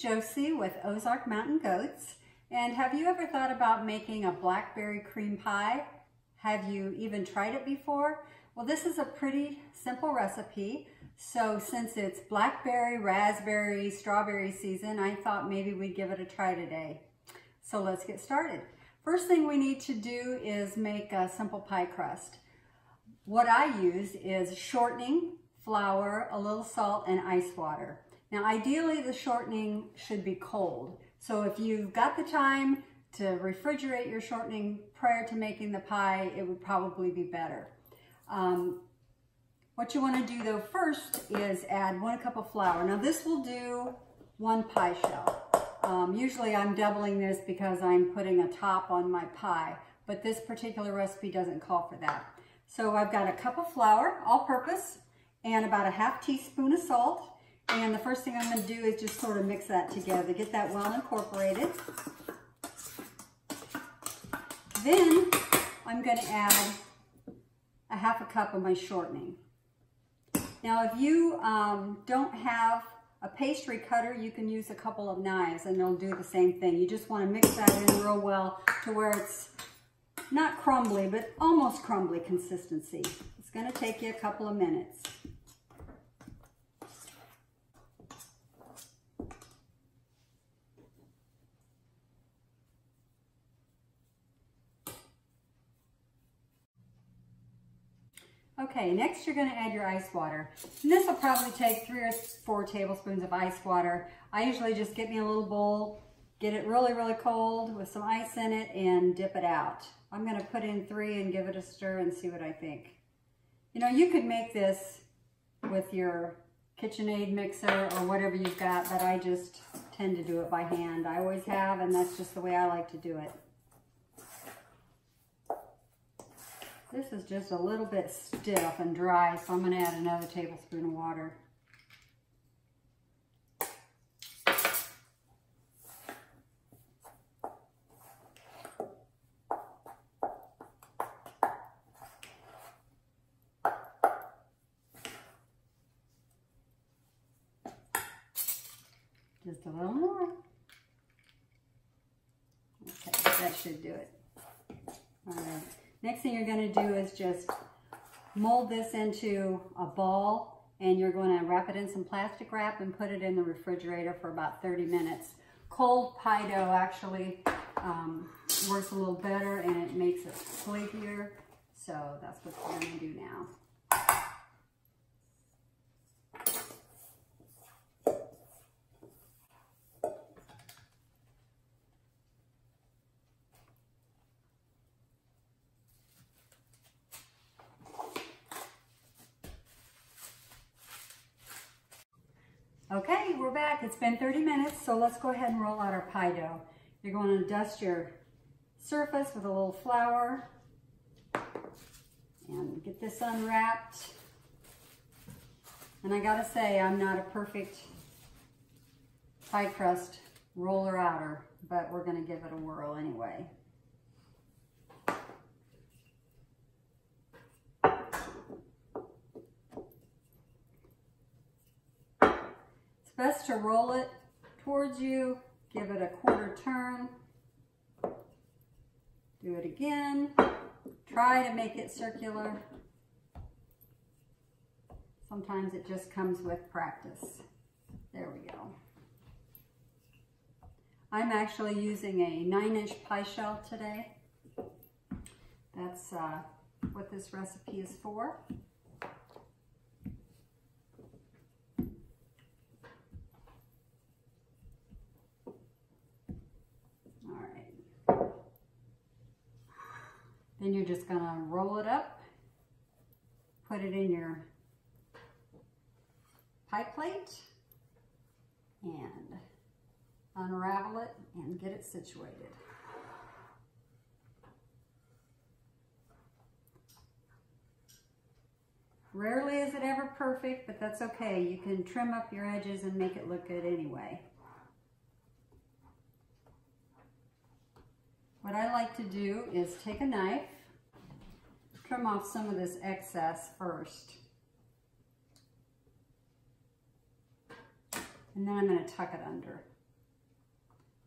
Josie with Ozark Mountain Goats. And have you ever thought about making a blackberry cream pie? Have you even tried it before? Well, this is a pretty simple recipe. So since it's blackberry, raspberry, strawberry season, I thought maybe we'd give it a try today. So let's get started. First thing we need to do is make a simple pie crust. What I use is shortening, flour, a little salt, and ice water. Now ideally the shortening should be cold. So if you've got the time to refrigerate your shortening prior to making the pie, it would probably be better. What you want to do though first is add 1 cup of flour. Now this will do 1 pie shell. Usually I'm doubling this because I'm putting a top on my pie, but this particular recipe doesn't call for that. So I've got a cup of flour, all-purpose, and about a ½ teaspoon of salt. And the first thing I'm going to do is just sort of mix that together, get that well incorporated. Then I'm going to add a ½ cup of my shortening. Now if you don't have a pastry cutter, you can use a couple of knives and they'll do the same thing. You just want to mix that in real well to where it's not crumbly, but almost crumbly consistency. It's going to take you a couple of minutes. Okay, next you're going to add your ice water. And this will probably take 3 or 4 tablespoons of ice water. I usually just get me a little bowl, get it really, really cold with some ice in it and dip it out. I'm going to put in 3 and give it a stir and see what I think. You know, you could make this with your KitchenAid mixer or whatever you've got, but I just tend to do it by hand. I always have, and that's just the way I like to do it. This is just a little bit stiff and dry, so I'm going to add another tablespoon of water. Just a little more. Okay, that should do it. All right. Next thing you're going to do is just mold this into a ball, and you're going to wrap it in some plastic wrap and put it in the refrigerator for about 30 minutes. Cold pie dough actually works a little better and it makes it flakier. So that's what we're going to do now. Okay, we're back. It's been 30 minutes, so let's go ahead and roll out our pie dough. You're going to dust your surface with a little flour and get this unwrapped. And I gotta say, I'm not a perfect pie crust roller outer, but we're gonna give it a whirl anyway. Best to roll it towards you, give it a quarter turn, do it again, try to make it circular. Sometimes it just comes with practice. There we go. I'm actually using a 9-inch pie shell today. That's what this recipe is for. Then you're just going to roll it up, put it in your pie plate, and unravel it and get it situated. Rarely is it ever perfect, but that's okay. You can trim up your edges and make it look good anyway. What I like to do is take a knife, trim off some of this excess first, and then I'm going to tuck it under.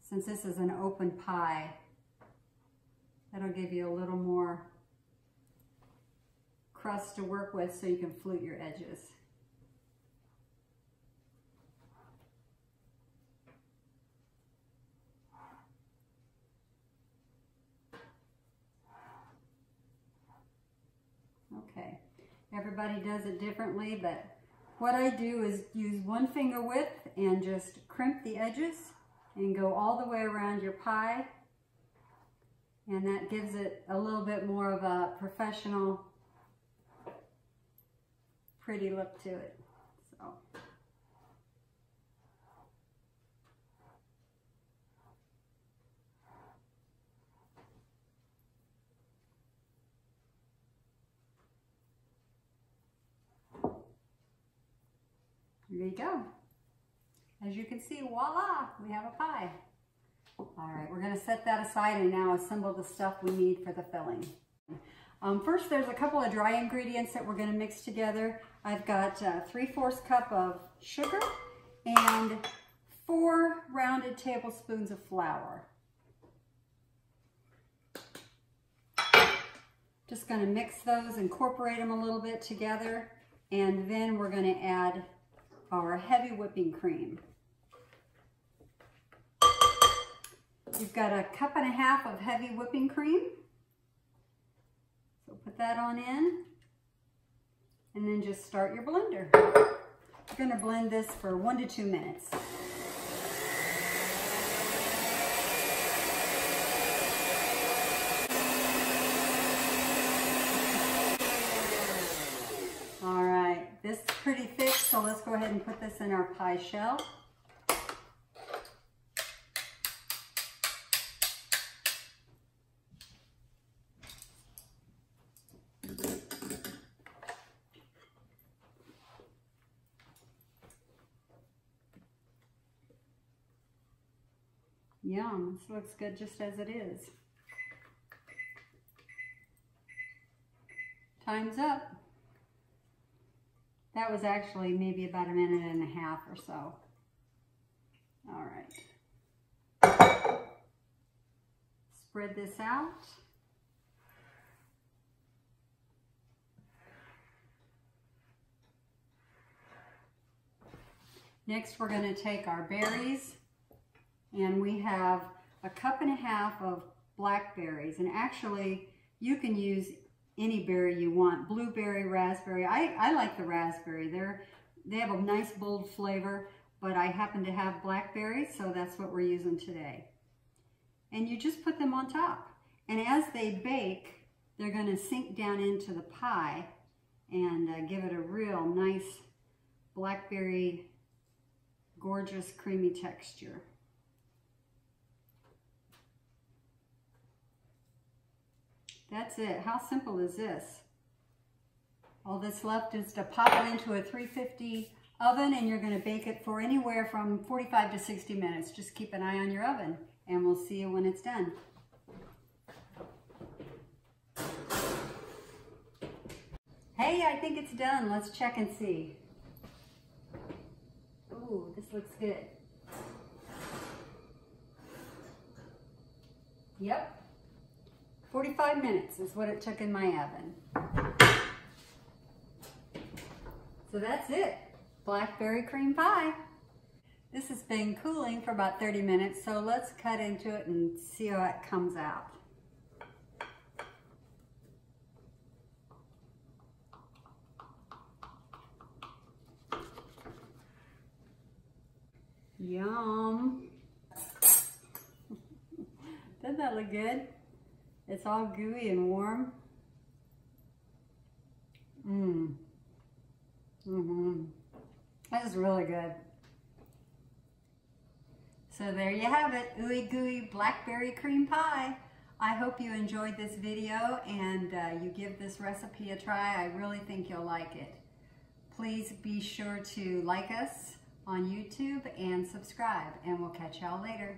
since this is an open pie, that'll give you a little more crust to work with so you can flute your edges. Okay, everybody does it differently, but what I do is use one finger width and just crimp the edges and go all the way around your pie, and that gives it a little bit more of a professional, pretty look to it. So there you go. As you can see, voila, we have a pie. All right, we're gonna set that aside and now assemble the stuff we need for the filling. First, there's a couple of dry ingredients that we're gonna mix together. I've got 3/4 cup of sugar and 4 rounded tablespoons of flour. Just gonna mix those, incorporate them a little bit together, and then we're gonna add our heavy whipping cream. You've got a 1.5 cups of heavy whipping cream. So put that on in, and then just start your blender. You're gonna blend this for 1 to 2 minutes. All right, this is pretty thick, so let's go ahead and put this in our pie shell. Yum, this looks good just as it is. Time's up. That was actually maybe about 1.5 minutes or so. All right. Spread this out. Next, we're going to take our berries, and we have 1.5 cups of blackberries. And actually, you can use any berry you want, blueberry, raspberry. I like the raspberry. They have a nice bold flavor, but I happen to have blackberries, so that's what we're using today. And you just put them on top. And as they bake, they're going to sink down into the pie and give it a real nice blackberry, gorgeous, creamy texture. That's it. How simple is this? All that's left is to pop it into a 350 oven, and you're going to bake it for anywhere from 45 to 60 minutes. Just keep an eye on your oven, and we'll see you when it's done. Hey, I think it's done. Let's check and see. Ooh, this looks good. Yep. 45 minutes is what it took in my oven. So that's it. Blackberry cream pie. This has been cooling for about 30 minutes, so let's cut into it and see how it comes out. Yum. Doesn't that look good? It's all gooey and warm. That is really good. So there you have it, ooey gooey blackberry cream pie. I hope you enjoyed this video and you give this recipe a try. I really think you'll like it. Please be sure to like us on YouTube and subscribe, and we'll catch y'all later.